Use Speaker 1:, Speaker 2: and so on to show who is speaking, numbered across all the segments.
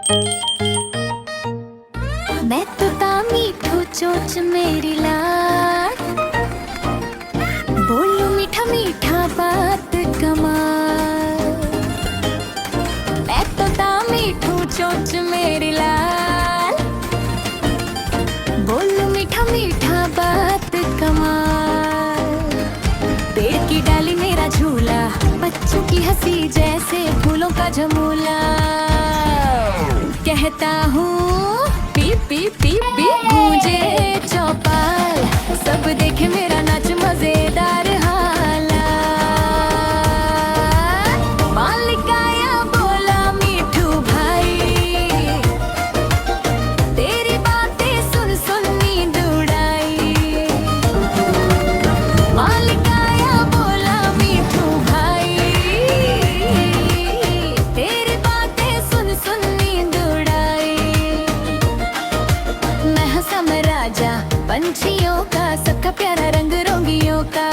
Speaker 1: मैं तो ता मीठू चोच मेरी लाड, बोलू मीठा मीठा बात कमाल। मैं तो ता मीठू चोच मेरी लाल, बोलू मीठा मीठा बात कमाल। पेड़ की डाली मेरा झूला, बच्चों की हंसी जैसे फूलों का झमूला। कहता हूँ पी पी पी पी गूंजे चौपाल, सब देखे मेरा नाच मजेदार हाला। मालिक आया बोला मीठू भाई, तेरी बातें सुन सुन नींद उड़ाई। मालिक आया बोला मीठू भाई, तेरी बातें सुन सुन नींद उड़ाई। मैं हंसा मैं राजा पंछियों का, सबका प्यारा रंग रोगियों का।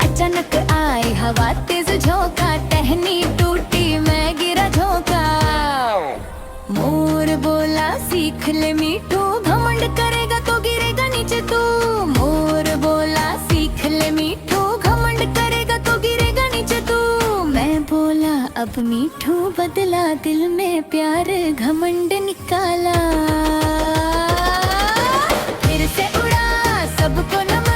Speaker 1: अचानक आई हवा तेज झोंका, टहनी टूटी मैं गिरा झोंका। मोर बोला सीख ले मीठू, घमंड करेगा तो गिरेगा नीचे तू। मोर बोला सीख ले मीठू, घमंड करेगा तो गिरेगा नीचे तू। मैं बोला अब मीठू बदला, दिल में प्यार घमंड निकाला। फिर से उड़ा सबको नमन,